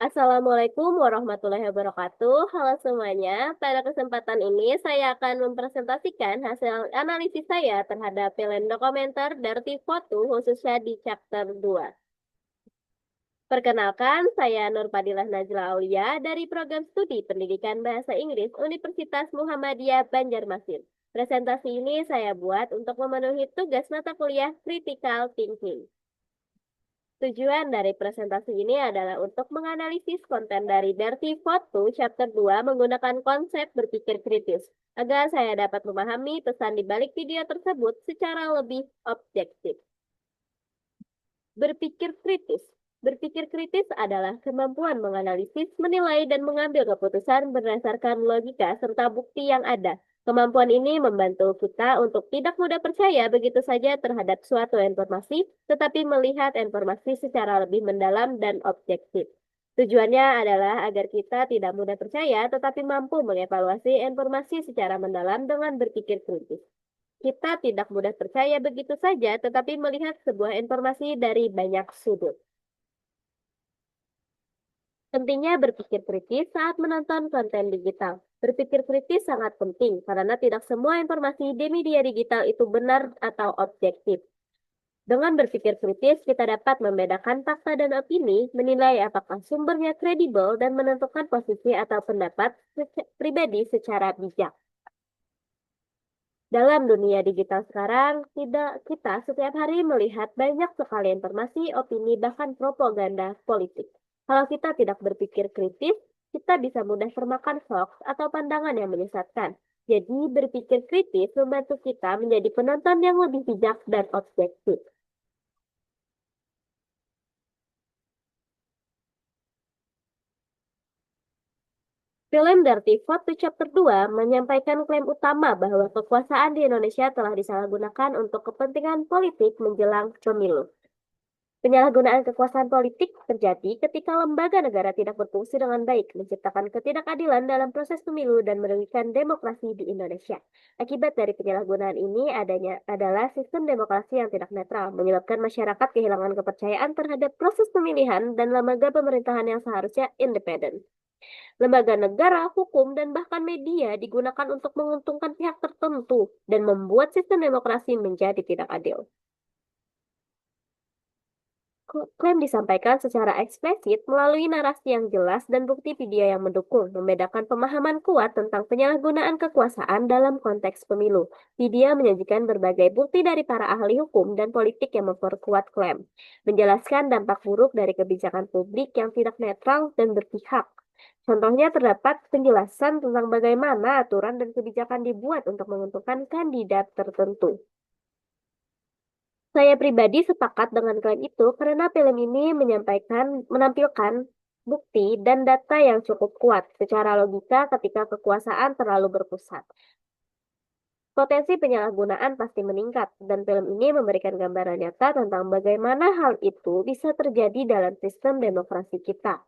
Assalamualaikum warahmatullahi wabarakatuh. Halo semuanya. Pada kesempatan ini saya akan mempresentasikan hasil analisis saya terhadap film dokumenter Dirty Photo khususnya di chapter 2. Perkenalkan, saya Nurpadilah Najla Aulia dari Program Studi Pendidikan Bahasa Inggris Universitas Muhammadiyah Banjarmasin. Presentasi ini saya buat untuk memenuhi tugas mata kuliah Critical Thinking. Tujuan dari presentasi ini adalah untuk menganalisis konten dari Dirty Photo Chapter 2 menggunakan konsep berpikir kritis, agar saya dapat memahami pesan di balik video tersebut secara lebih objektif. Berpikir kritis. Berpikir kritis adalah kemampuan menganalisis, menilai, dan mengambil keputusan berdasarkan logika serta bukti yang ada. Kemampuan ini membantu kita untuk tidak mudah percaya begitu saja terhadap suatu informasi, tetapi melihat informasi secara lebih mendalam dan objektif. Tujuannya adalah agar kita tidak mudah percaya, tetapi mampu mengevaluasi informasi secara mendalam dengan berpikir kritis. Kita tidak mudah percaya begitu saja, tetapi melihat sebuah informasi dari banyak sudut. Pentingnya berpikir kritis saat menonton konten digital. Berpikir kritis sangat penting karena tidak semua informasi di media digital itu benar atau objektif. Dengan berpikir kritis, kita dapat membedakan fakta dan opini, menilai apakah sumbernya kredibel, dan menentukan posisi atau pendapat pribadi secara bijak. Dalam dunia digital sekarang, kita setiap hari melihat banyak sekali informasi, opini, bahkan propaganda politik. Kalau kita tidak berpikir kritis, kita bisa mudah termakan hoax atau pandangan yang menyesatkan. Jadi, berpikir kritis membantu kita menjadi penonton yang lebih bijak dan objektif. Film Dirty Photo Chapter 2 menyampaikan klaim utama bahwa kekuasaan di Indonesia telah disalahgunakan untuk kepentingan politik menjelang pemilu. Penyalahgunaan kekuasaan politik terjadi ketika lembaga negara tidak berfungsi dengan baik, menciptakan ketidakadilan dalam proses pemilu dan merugikan demokrasi di Indonesia. Akibat dari penyalahgunaan ini adalah sistem demokrasi yang tidak netral, menyebabkan masyarakat kehilangan kepercayaan terhadap proses pemilihan dan lembaga pemerintahan yang seharusnya independen. Lembaga negara, hukum, dan bahkan media digunakan untuk menguntungkan pihak tertentu dan membuat sistem demokrasi menjadi tidak adil. Klaim disampaikan secara eksplisit melalui narasi yang jelas dan bukti video yang mendukung, membedakan pemahaman kuat tentang penyalahgunaan kekuasaan dalam konteks pemilu. Video menyajikan berbagai bukti dari para ahli hukum dan politik yang memperkuat klaim, menjelaskan dampak buruk dari kebijakan publik yang tidak netral dan berpihak. Contohnya terdapat penjelasan tentang bagaimana aturan dan kebijakan dibuat untuk menguntungkan kandidat tertentu. Saya pribadi sepakat dengan klaim itu karena film ini menampilkan bukti dan data yang cukup kuat secara logika ketika kekuasaan terlalu berpusat. Potensi penyalahgunaan pasti meningkat, dan film ini memberikan gambaran nyata tentang bagaimana hal itu bisa terjadi dalam sistem demokrasi kita.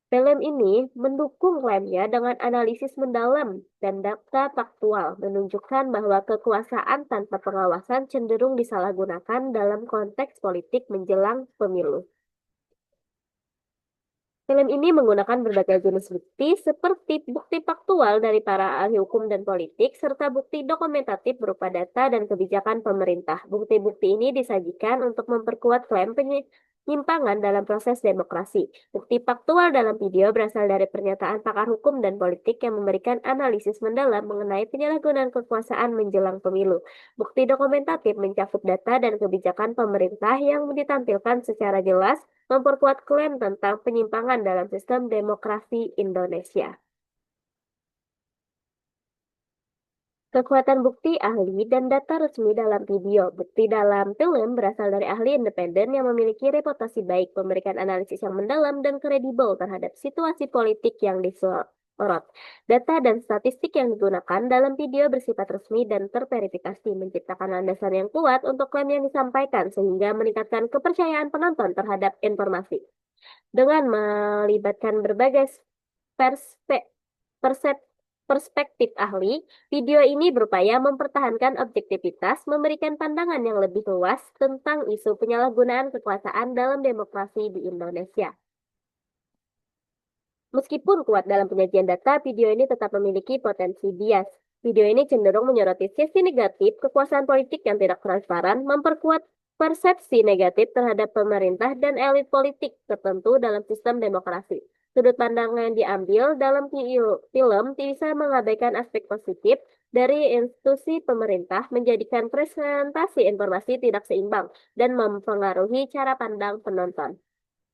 Film ini mendukung klaimnya dengan analisis mendalam dan data faktual, menunjukkan bahwa kekuasaan tanpa pengawasan cenderung disalahgunakan dalam konteks politik menjelang pemilu. Film ini menggunakan berbagai jenis bukti seperti bukti faktual dari para ahli hukum dan politik, serta bukti dokumentatif berupa data dan kebijakan pemerintah. Bukti-bukti ini disajikan untuk memperkuat klaim penyimpangan dalam proses demokrasi. Bukti faktual dalam video berasal dari pernyataan pakar hukum dan politik yang memberikan analisis mendalam mengenai penyalahgunaan kekuasaan menjelang pemilu. Bukti dokumentatif mencakup data dan kebijakan pemerintah yang ditampilkan secara jelas, memperkuat klaim tentang penyimpangan dalam sistem demokrasi Indonesia. Kekuatan bukti ahli dan data resmi dalam video. Bukti dalam film berasal dari ahli independen yang memiliki reputasi baik, memberikan analisis yang mendalam dan kredibel terhadap situasi politik yang disorot. Data dan statistik yang digunakan dalam video bersifat resmi dan terverifikasi, menciptakan landasan yang kuat untuk klaim yang disampaikan sehingga meningkatkan kepercayaan penonton terhadap informasi. Dengan melibatkan berbagai perspe- persep- perspektif ahli, video ini berupaya mempertahankan objektivitas, memberikan pandangan yang lebih luas tentang isu penyalahgunaan kekuasaan dalam demokrasi di Indonesia. Meskipun kuat dalam penyajian data, video ini tetap memiliki potensi bias. Video ini cenderung menyoroti sisi negatif kekuasaan politik yang tidak transparan, memperkuat persepsi negatif terhadap pemerintah dan elit politik tertentu dalam sistem demokrasi. Sudut pandang yang diambil dalam film bisa mengabaikan aspek positif dari institusi pemerintah, menjadikan presentasi informasi tidak seimbang dan mempengaruhi cara pandang penonton.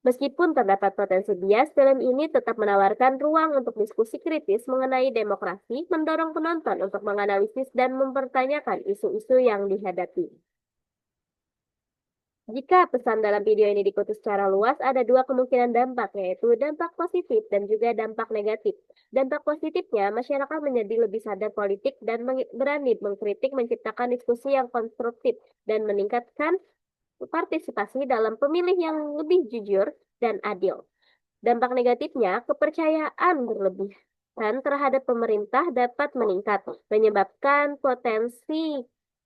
Meskipun terdapat potensi bias, film ini tetap menawarkan ruang untuk diskusi kritis mengenai demokrasi, mendorong penonton untuk menganalisis dan mempertanyakan isu-isu yang dihadapi. Jika pesan dalam video ini diikuti secara luas, ada dua kemungkinan dampak, yaitu dampak positif dan juga dampak negatif. Dampak positifnya, masyarakat menjadi lebih sadar politik dan berani mengkritik, menciptakan diskusi yang konstruktif, dan meningkatkan partisipasi dalam pemilih yang lebih jujur dan adil. Dampak negatifnya, kepercayaan berlebihan terhadap pemerintah dapat meningkat, menyebabkan potensi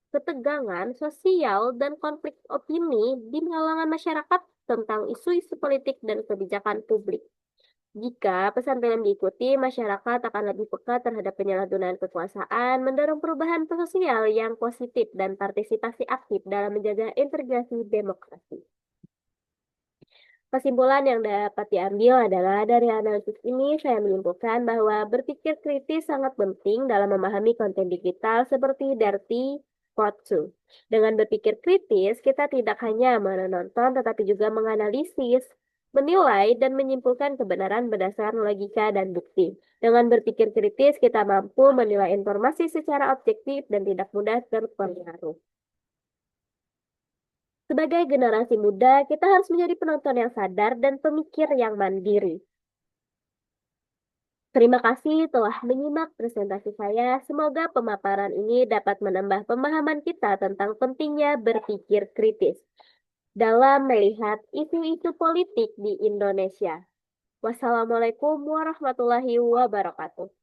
ketegangan sosial dan konflik opini di kalangan masyarakat tentang isu-isu politik dan kebijakan publik. Jika pesan film diikuti, masyarakat akan lebih peka terhadap penyalahgunaan kekuasaan, mendorong perubahan sosial yang positif dan partisipasi aktif dalam menjaga integrasi demokrasi. Kesimpulan yang dapat diambil adalah dari analisis ini saya menyimpulkan bahwa berpikir kritis sangat penting dalam memahami konten digital seperti Dirty Code 2. Dengan berpikir kritis, kita tidak hanya menonton tetapi juga menganalisis, menilai, dan menyimpulkan kebenaran berdasarkan logika dan bukti. Dengan berpikir kritis, kita mampu menilai informasi secara objektif dan tidak mudah terpengaruh. Sebagai generasi muda, kita harus menjadi penonton yang sadar dan pemikir yang mandiri. Terima kasih telah menyimak presentasi saya. Semoga pemaparan ini dapat menambah pemahaman kita tentang pentingnya berpikir kritis dalam melihat isu-isu politik di Indonesia. Wassalamualaikum warahmatullahi wabarakatuh.